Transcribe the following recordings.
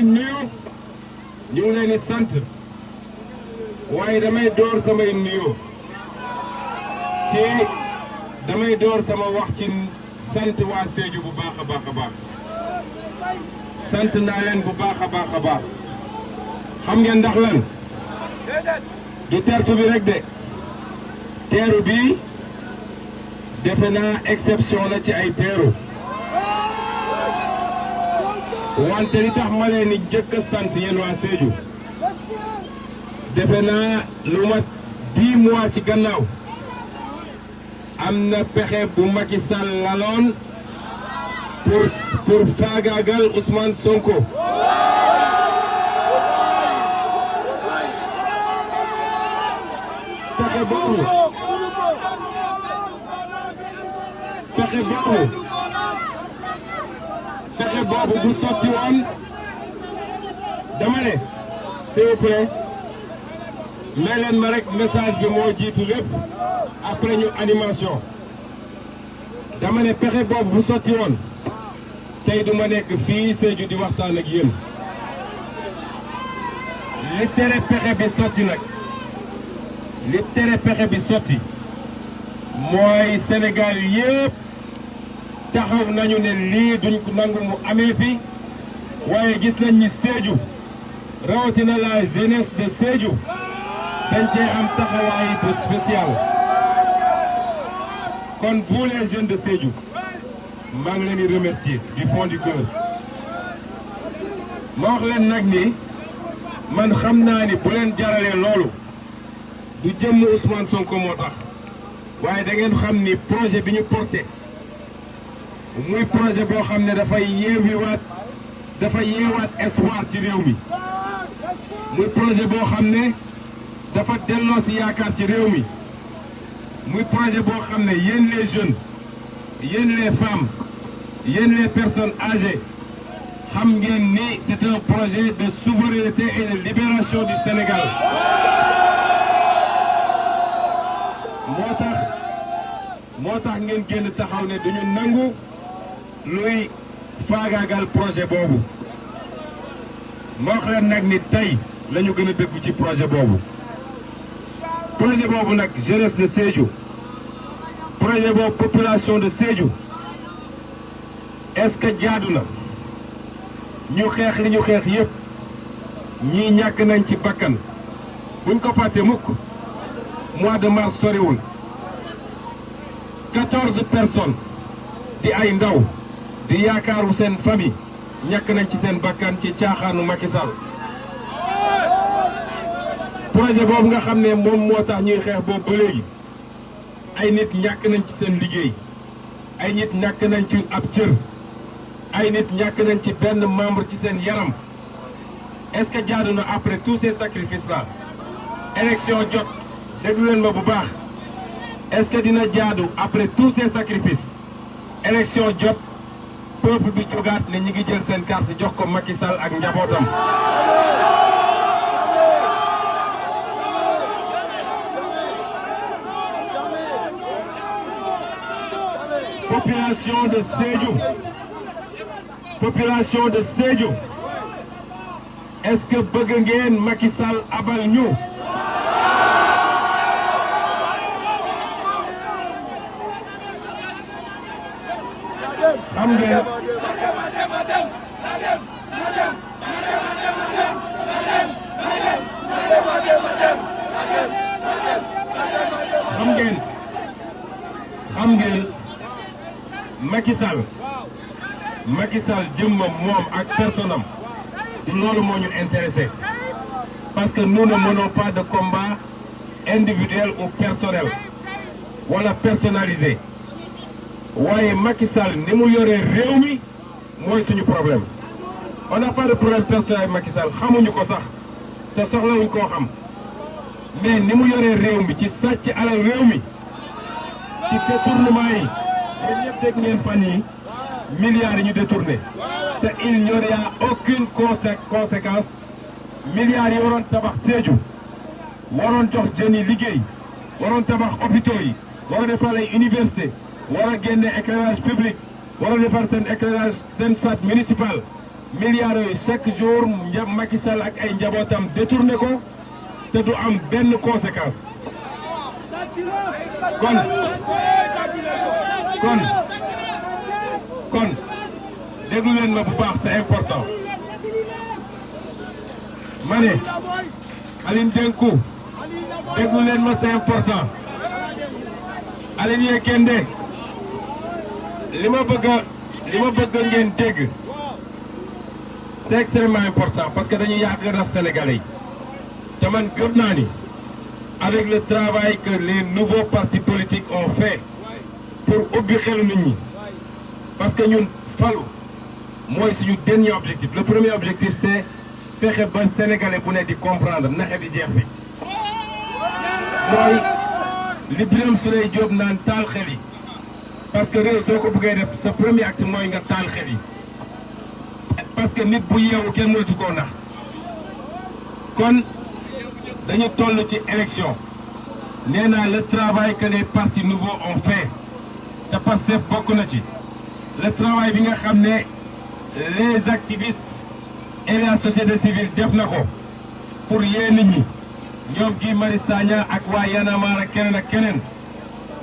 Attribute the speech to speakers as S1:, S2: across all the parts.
S1: nuyu ñu ngi leen di sant waaye damay door samay nuyu damay door sama wax ci sant waa Sédhiou bu baax a baax sant naa leen bu baax a baax xam ngeen ndax lan du tertu bi rek de teeru bi defe naa exception la ci ay teeru wante li tax ma leen ni njëkk a sant yéen waa Sédhiou defe naa lu mat 10 mois ci gannaaw am na pexe bu Macky Sall laloon pour faagaagal Ousmane Sonko. pexe boobu bu sotti woon dama ne s'il vous plaît may leen ma rek message bi moo jiitu lépp après ñu animation dama ne pexe boobu bu sotti woon tey du ma nekk fii Sédhiou di waxtaan ak yéen li tere pexe bi sotti nag li tere pexe bi sotti mooy Sénégal yépp taxaw nañu ne lii duñ ko nangu mu amee fi waaye gis nañ ni Sédhiou rawatina la jeunesse de Sédhiou dañ cee am taxawaay bu spécial kon vous les jeunes de Sédhiou maa ngi leen di remercier du fond du cœur ma wax leen nag ni man xam naa ni bu leen jaralee loolu du jëmm Ousmane Sonko moo tax waaye da ngeen xam ni projet bi ñu porté muy projet boo xam ne dafay yeewaat espoir ci réew mi muy projet boo xam ne dafa delloo si yaakaar ci réew mi muy projet boo xam ne yéen les jeunes yéen les femmes yéen les personnes âgées xam ngeen ni c'est un projet de souveraineté et de libération du Sénégal moo tax ngeen génn taxaw ne duñu nangu luy faagaagal projet boobu moo wax leen nag ni tey la ñu gën a dëggu ci projet boobu nag jeunesse de Sédhiou projet boobu population de Sédhiou est-ce que jaadu na ñu xeex li ñu xeex yépp ñii ñàkk nañ ci bakkan buñ ko fàtte mukk mois de mars soriwul 14 personnes di ay ndaw di yaakaaru seen famille ñàkk nañ ci seen bakkan ci caaxaanu Macky Sall projet boobu nga xam ne moom moo tax ñuy xeex boobu ba léegi ay nit ñàkk nañ ci seen liggéey ay nit ñàkk nañ ci ab cër ay nit ñàkk nañ ci benn membre ci seen yaram est-ce que jaadu na après tous ces sacrifices là élection jot déglu leen ma bu baax est-ce que dina jaadu après tous ces sacrifices élection jot peuple bi jógaat ne ñi ngi jël seen carte jox ko Macky Sall ak njabootam population de Sédhiou est-ce que bëgg ngeen Macky Sall abal ñu xam ngeen Macky Sall jëmmam moom ak personam du loolu moo ñu intéressé parce que nous ne menons pas de combat individuel ou personnel wala personnalisé waaye Macky Sall ni mu yoree réew mi mooy suñu problème on n'a pas de problème personnel Macky Sall xamuñu ko sax te soxlawuñ koo xam mais ni mu yoree réew mi ci sàcc alal réew mi ci détournement yi yéen ñëpp dégg ngeen fan yi milliards yi ñu détourné te il n'y aura aucune conséquence milliards yi waroon tabax Sédhiou waroon jox jeunes yi liggéey waroon tabax hôpitaux yi waroon defal ay université war a génne éclairage public war a defar seen éclairage seen stade municipal milliards yooyu chaque jour Macky Sall ak ay njabootam détourné ko te du am benn conséquence kon déglu leen ma bu baax c'est important ma ne Aline Denkou déglu leen ma c'est important Aline Yekende li ma bëgg ngeen dégg c'est extrêmement important parce que dañuy yàgg nax Sénégalais yi te man gëm naa ni avec le travail que les nouveaux partis politiques ont fait pour ubbi xelu nit ñi parce que ñun falu mooy suñu dernier objectif le premier objectif c'est fexe ba Sénégalais bu ne di comprendre naxe di jeex fi mooy li Birame Souleye Diop naan taal xel yi parce que réew soo ko bëggee def sa premier acte mooy nga taal xel yi parce que nit bu yeewu kenn mënatu koo nax kon dañu toll ci élection nee naa le travail que les partis nouveaux ont fait te Pastef bokk na ci le travail bi nga xam ne les activistes et la société civile def na ko pour yee nit ñi ñoom Guy Marius Sagna ak waa Y'en a marre ak keneen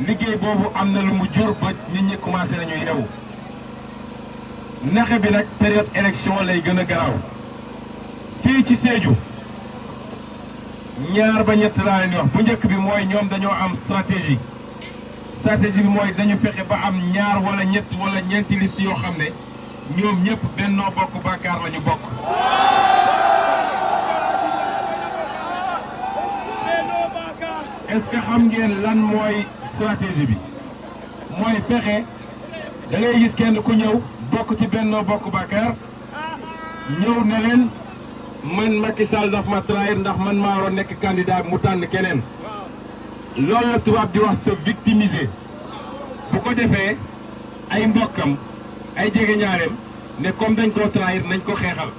S1: liggéey boobu am na lu mu jur ba nit ñi commencé nañu yeewu naxe bi nag période élection lay gën a garaaw fii ci Sédhiou ñaar ba ñett laa leen wax bu njëkk bi mooy ñoom dañoo am stratégie bi mooy dañu fexe ba am ñaar wala ñett wala ñeenti liste yoo xam ne ñoom ñëpp Benno Bokk Yaakaar la ñu bokk. est-ce que xam ngeen lan mooy stratégie bi mooy fexe da ngay gis kenn ku ñëw bokk ci Benno Bokk Yaakaar ñëw ne leen man Macky Sall daf ma trahir ndax man maa waroon nekk candidat mu tànn keneen loolu la tubaab di wax se victimiser bu ko defee ay mbokkam ay jegeñaaleem ne comme dañ koo trahir nañ ko xeexal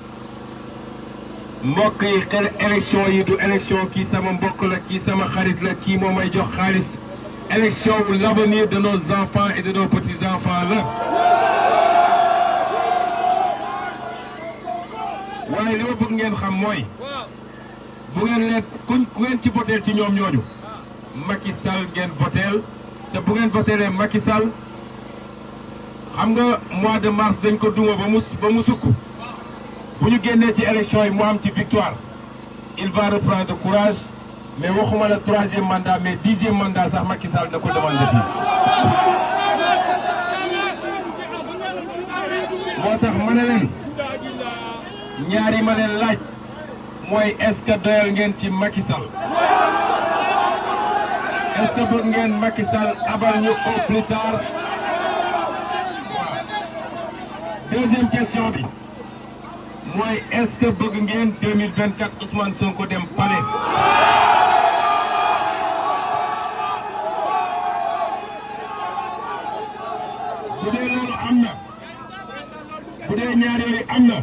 S1: mbokk yi xel élection yi du élection kii sama mbokk la kii sama xarit la kii moo may jox xaalis élection wu l'avenir de nos enfants et de nos petits-enfants la waaye li ma bëgg ngeen xam mooy bu ngeen leen ku ngeen ci voteel ci ñoom ñooñu Macky Sall ngeen voteel te bu ngeen voteelee Macky Sall xam nga mois de mars dañ ko duma ba mu sukk bu ñu génnee ci élection yi mu am ci victoire il va reprendre courage mais waxuma la 3e mandat mais 10e mandat sax Macky Sall da ko demandé fii moo tax ma ne leen ñaari ma leen laaj mooy est-ce que doyal ngeen ci Macky Sall est-ce que bëgg ngeen Macky Sall abal ñu au plus tard deuxième question bi mooy est-ce que bëgg ngeen 2024 Ousmane Sonko dem palais bu dee loolu am na bu dee ñaar yooyu am na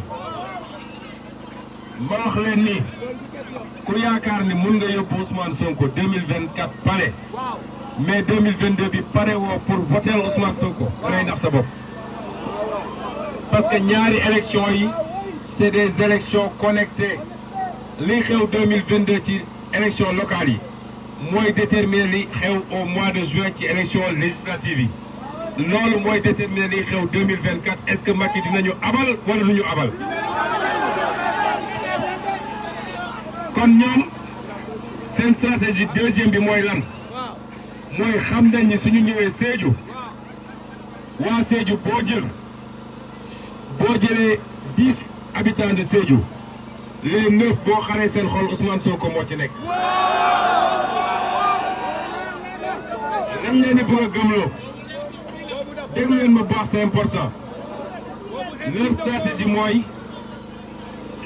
S1: ma wax leen ni ku yaakaar ni mun nga yóbbu Ousmane Sonko 2024 palais mais 2022 bi pare woo pour voter Ousmane Sonko ngay nax sa bopp parce que ñaari élection yi c'est des élections connectées li xew 2022 ci élection locale yi mooy déterminer li xew au mois de juin ci élection législative yi loolu mooy déterminer li xew 2024 est-ce que Macky dinañu abal wala duñu abal kon ñoom seen stratégie deuxième bi mooy lan mooy xam nañ ni suñu ñëwee Sédhiou waa Sédhiou boo jëlee 10 habitants de Sédhiou les 9 boo xaree seen xol Ousmane Sonko moo ci nekk. lañ leen di bëgg a gëmloo déglu leen ma baax c'est important leur stratégie mooy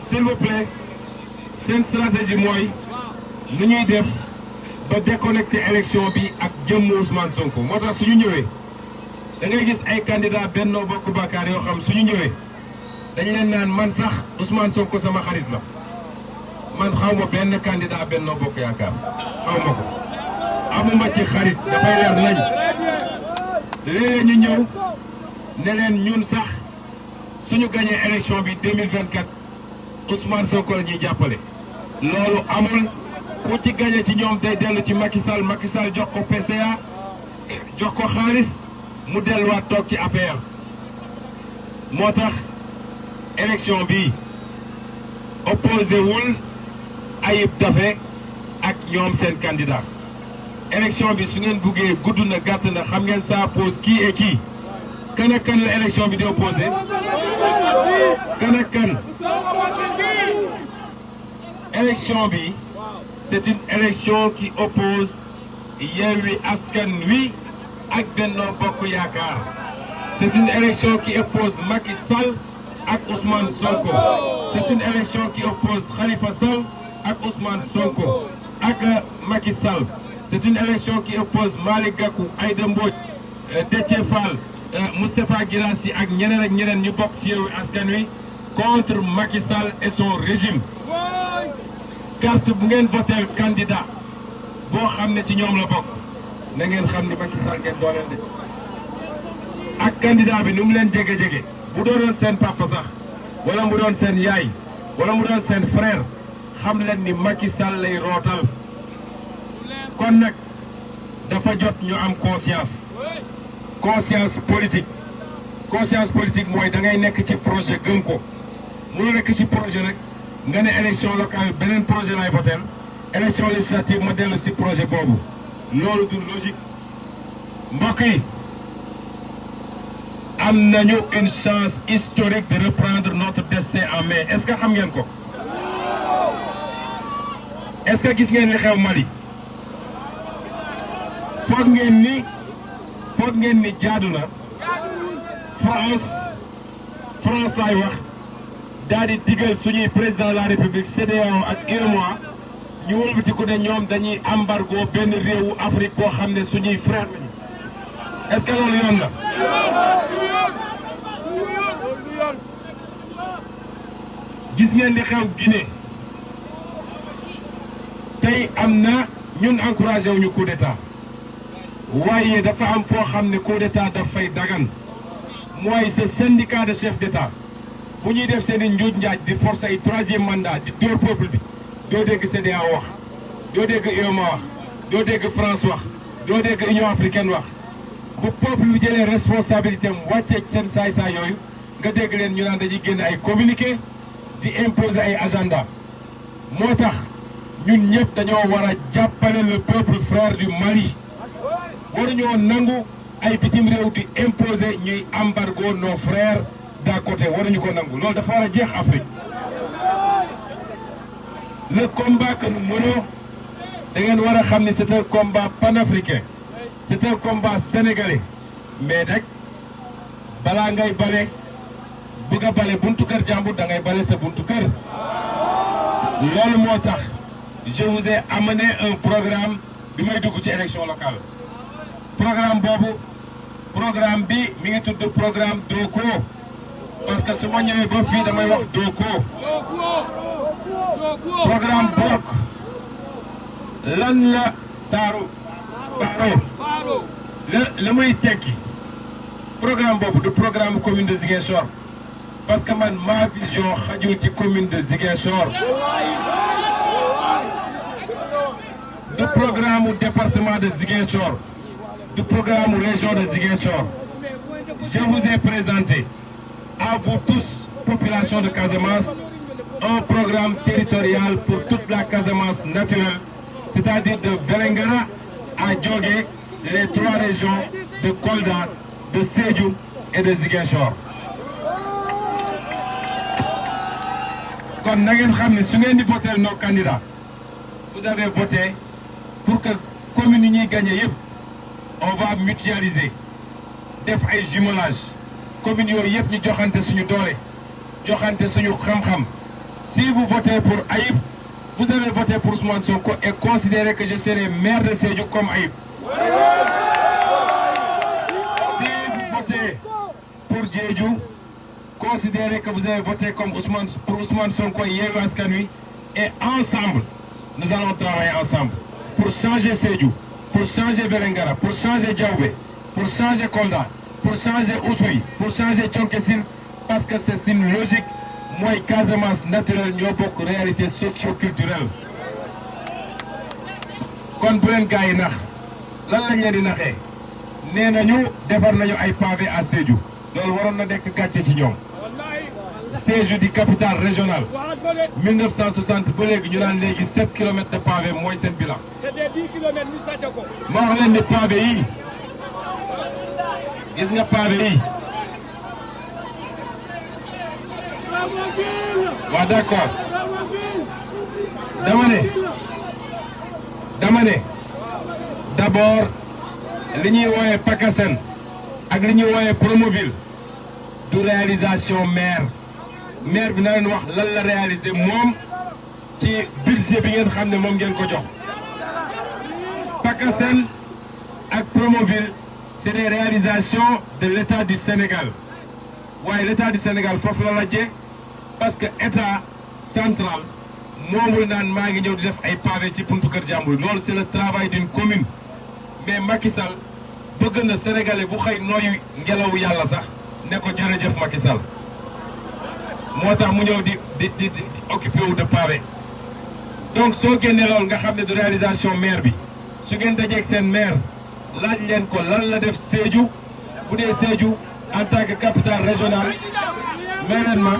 S1: s'il vous plaît seen stratégie mooy nu ñuy def ba déconnecté élection bi ak jëmm Ousmane Sonko moo tax suñu ñëwee da ngay gis ay candidat Benno Bokk Yaakaar yoo xam suñu ñëwee dañ leen naan man sax Ousmane Sonko sama xarit la man xaw ma benn candidat Benno Bokk Yaakaar xaw ma ko amuma ci xarit dafay leer nañ léeg-léeg ñu ñëw ne leen ñun sax suñu gagné élection bi 2024 Ousmane Sonko la ñuy jàppale loolu amul ku ci gagné ci ñoom day dellu ci Macky Sall jox ko PCA jox ko xaalis mu delluwaat toog ci APR moo tax élection bi opposé wul Ayib Daffé ak ñoom seen candidat élection bi su ngeen buggee gudd na gàtt na xam ngeen ça pose qui et qui kan ak kan la élection bi di opposé kan ak kan élection bi c'est une élection qui oppose Yewwi Askan Wi ak Benno Bokk Yaakaar c'est une élection qui oppose Macky Sall ak Ousmane Sonko c'est une élection qui oppose Khalifa Sall ak Ousmane Sonko ak Macky Sall c'est une élection qui oppose Malick Gakou Aïda Mbodj Déthié Fall Moustapha Guirassy ak ñeneen ñu bokk ci Yewwi Askan Wi contre Macky Sall et son régime carte bu ngeen voter candidat boo xam ne ci ñoom la bokk na ngeen xam ni Macky Sall ngeen dooleel de ak candidat bi nu mu leen jege bu doonoon seen papa sax wala mu doon seen yaay wala mu doon seen frère xam leen ni Macky Sall lay rootal kon nag dafa jot ñu am conscience politique mooy da ngay nekk ci projet gëm ko mënu nekk ci projet rek nga ne élection locale beneen projet lay voter élection législative ma dellu ci projet boobu loolu du logique mbokk yi am nañu une chance historique de reprendre notre destin en main est-ce que xam ngeen ko est-ce que gis ngeen li xew Mali foog ngeen ni jaadu na France laay wax daal di digal suñuy président de la République CEDEAO ak UEMOA ñu wëlbati ko ne ñoom dañuy embargo benn réewu Afrique boo xam ne suñuy frère lañu est-ce que loolu yoon la gis ngeen li xew Guinée tey am na ñun encouragé wuñu coup d'état waaye dafa am foo xam ne coup d'état daf fay dagan mooy ce syndicat de chef d'état bu ñuy def seen i njuuj njaaj di forcer ay troisième mandat di dóor peuple bi doo dégg CEDEAO wax doo dégg UEMOA wax doo dégg France wax doo dégg Union africaine wax bu peuple bi jëlee responsabilité am wàccee seen saay-saay yooyu nga dégg leen ñu naan dañuy génn ay communiqué di imposer ay agenda moo tax ñun ñëpp dañoo war a jàppale le peuple frère du Mali waruñoo nangu ay bitim réew di imposer ñuy embargo nos frères d'à côté waruñu ko nangu loolu dafa war a jeex Afrique le combat que nous menons da ngeen war a xam ni c'est un combat panafricain c'est un combat sénégalais mais nag balaa ngay bale bëgg a bale buntu kër jàmbur da ngay bale sa buntu kër loolu moo tax je vous ai amené un programme bi may dugg ci élection locale programme bi mi ngi tudd programme Doko parce que su ma ñëwee ba fii damay wax Doko programme bokk lan la taaru baaro la muy tekki programme boobu du programme commune de Ziguinchor parce que man ma vision xajul ci commune de Ziguinchor du programme département de Ziguinchor du programme région de Ziguinchor je vous ai présenté à vous tous population de Casamance un programme territorial pour toute la Casamance naturelle c'est-à-dire de Vélingara à Diogué les trois régions de Kolda de Sédhiou et de Ziguinchor kon na ngeen xam ne su ngeen di voter nos candidats vous avez voté pour que communes yi ñuy gagné yëpp on va mutualiser def ay jumelage communes yooyu yëpp ñu joxante suñu doole joxante suñu xam-xam si vous votez pour Ayib vous avez voté pour Ousmane Sonko et considérez que je serai maire de Sédhiou comme Ayib si vous votez pour Diédhiou considérez que vous avez voté comme pour Ousmane Sonko et Yewwi Askan Wi et ensemble nous allons travailler ensemble pour changer Sédhiou pour changer Vélingara pour changer Diaobé pour changer Kolda pour changer Oussouye pour changer Thionck Essyl parce que c'est une logique mooy Casamance naturelle ñoo bokk réalité socio-culturelle kon bu leen gars yi nax lan lañ leen di naxee nee nañu defar nañu ay pavé à Sédhiou loolu waroon na nekk gàcce ci ñoom Sédhiou di capitale régionale 1960 ba léegi ñu naan léegi 7 kilomètres de pavé mooy seen bilan.
S2: c'était 10 kilomètres ñu sàcc ko.
S1: ma wax leen ni pavé yi gis nga pavé yi waaw d'accord dama ne d'abord li ñuy wooyee PACASEN ak li ñuy wooyee Promoville du réalisation maire bi na leen wax lan la réaliser moom ci budget bi ngeen xam ne moom ngeen ko jox PACASEN ak Promoville c'est des réalisations de l'État du Sénégal waaye l'État du Sénégal foofu la lajjee parce que État central moomul naan maa ngi ñëw di def ay pavé ci buntu kër jàmbur loolu c'est le travail d'une commune mais Macky Sall bëgg na Sénégalais bu xëy nooyu ngelawu yàlla sax ne ko jërëjëf Macky Sall moo tax mu ñëw di occupé wu de pavé donc soo génnee loolu nga xam ne du réalisation maire bi su ngeen dajeeg seen maire laaj leen ko lan la def Sédhiou bu dee Sédhiou en tant que capitale régionale mais ma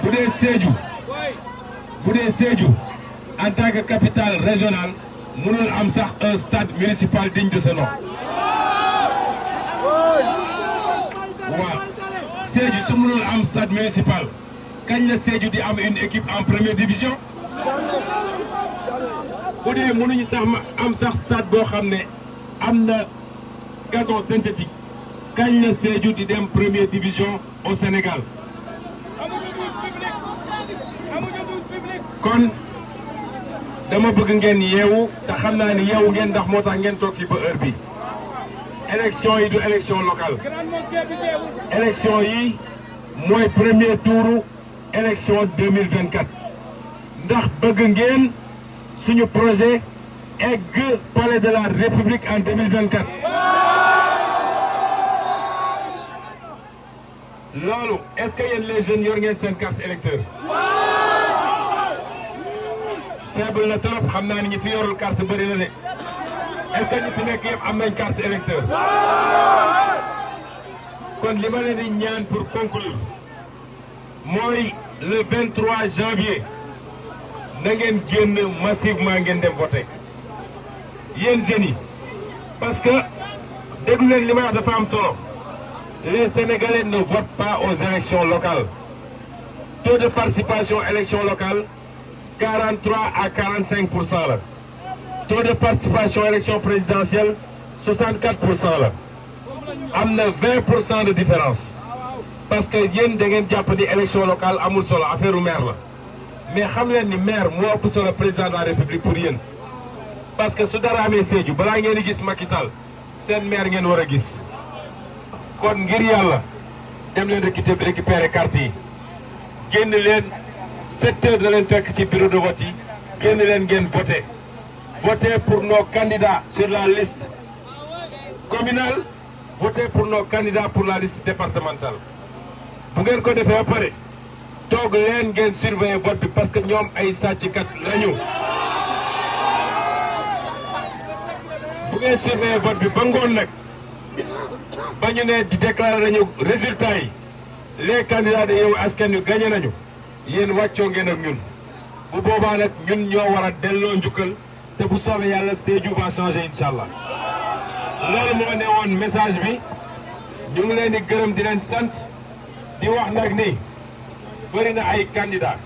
S1: bu dee Sédhiou en tant que capitale régionale mënul am sax un stade municipal digne de ce nom waaw Sédhiou su mënul am stade municipal kañ la Sédhiou di am une équipe en première division bu dee mënuñu sax am sax stade boo xam ne am na gazon synthétique kañ la Sédhiou di dem première division au Sénégal kon dama bëgg ngeen yeewu te xam naa ni yeewu ngeen ndax moo tax ngeen toog fi ba heure bi élection yi du élection locale élection yi mooy premier touru élection 2024 ndax bëgg ngeen suñu projet egg palais de la République en 2024 loolu est-ce que yéen les jeunes yor ngeen seen carte électeur faible na trop xam naa ni ñi fi yorul carte bëri na de est-ce que ñi fi nekk yëpp am nañ carte électeur kon li ma leen di ñaan pour conclure mooy le 23 janvier na ngeen génn massivement ngeen dem voter yéen jeunes yi parce que déglu leen li ma wax dafa am solo les Sénégalais ne votent pas aux élections locales taux de participation élection locale 43 à 45% la taux de participation élection présidentielle 64% la am na 20% de différence parce que yéen da ngeen jàpp ni élection locale amul solo affaire u maire la mais xam leen ni maire moo ëpp solo président de la république pour yéen parce que su dara amee Sédhiou balaa ngeen di gis Macky Sall seen maire ngeen war a gis kon ngir yàlla dem leen récupérer carte yi génn leen 7 heures da leen fekk ci bureau de vote yi génn leen ngeen voter pour nos candidats sur la liste communale voter pour nos candidats pour la liste départementale bu ngeen ko defee ba pare toog leen ngeen surveiller vote bi parce que ñoom ay sàcckat lañu bu ngeen surveiller vote bi ba ngoon nag ba ñu ne di déclarer nañu résultat yi les candidats de Yewwi Askan Wi gagné nañu yéen wàccoo ngeen ak ñun bu boobaa nag ñun ñoo war a delloo njukkal te bu soobee yàlla Sédhiou va changer incha allah loolu moo ne woon message bi ñu ngi leen di gërëm di leen sant di wax nag ni bëri na ay candidats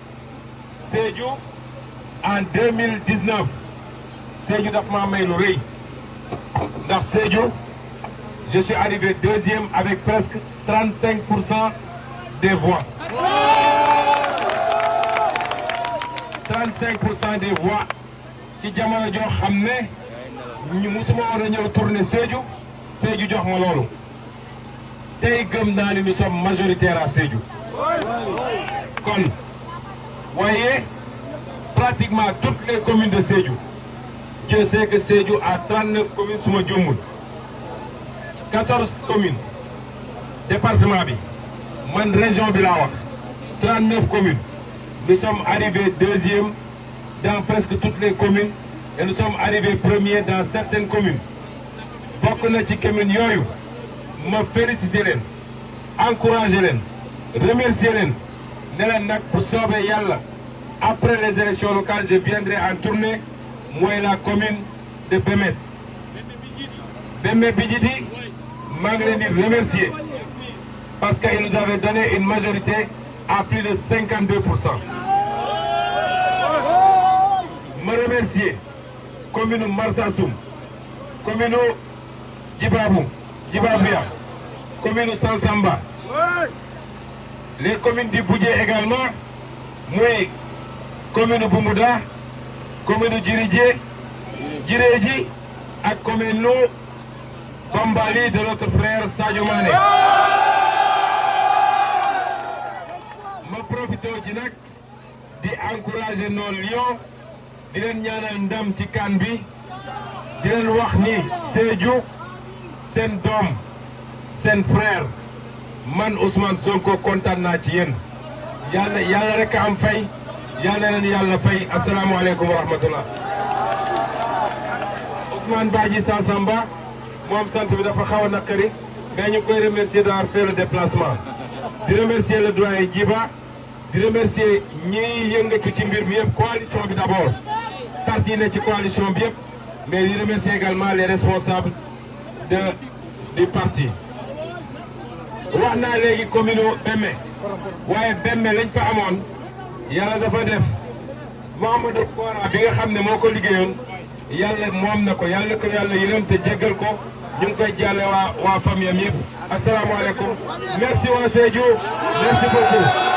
S1: Sédhiou en 2019 Sédhiou daf maa may lu rëy ndax Sédhiou je suis arrivé deuxième avec presque 35% des voix. 35% des voix ci jamono joo xam ne ñu musuma war a ñëw tourner Sédhiou jox ma loolu tey gëm naa ni nous sommes majoritaires à Sédhiou kon voyez pratiquement toutes les communes de Sédhiou Dieu sait que Sédhiou a 39 communes suma juumul 14 communes département bi man région bi laa wax 39 communes nous sommes arrivés deuxième dans presque toutes les communes et nous sommes arrivés premiers dans certaines communes bokk na ci communes yooyu ma féliciter leen encourager leen remercier leen ne leen nag bu soobee yàlla après les élections locales je viendrai en tournée mooy la commune de Bémet Bémet Bidjidi maa ngi leen di remercier parce qu'il nous avait donné une majorité à plus de 52%. Ma remercier commune Marsassoum commune Djibabouya commune Sansamba les communes du Boudjé également muy commune Bumouda commune Djiréji ak commune Bambali de notre frère Sadio Mané ma profité ci nag di encourager nos lions di leen ñaanal ndam ci CAN bi di leen wax ni Sédhiou seen doom seen frère man Ousmane Sonko kontaan naa ci yéen yàlla rek a am fay yàlla leen yàlla fay asalaamaaleykum wa rahmatullah Ousmane Badji Sansamba moom sant bi dafa xaw a naqari mais ñu koy remercier d'avoir fait le déplacement di remercier le doyen Djiba di remercier ñiy yëngatu ci mbir mi yëpp coalition bi d'abord parti ne ci coalition bi yëpp mais di remercier également les responsables du parti wax naa léegi commune Bémé waaye Bémé lañ fa amoon yàlla dafa def Mamadou Kora bi nga xam ne moo ko liggéeyoon yàlla moom na ko yàlla ko yàlla yërëm te jéggal ko ñu ngi koy jàlle waa famille am yëpp asalaamaaleykum merci waa Sédhiou merci beaucoup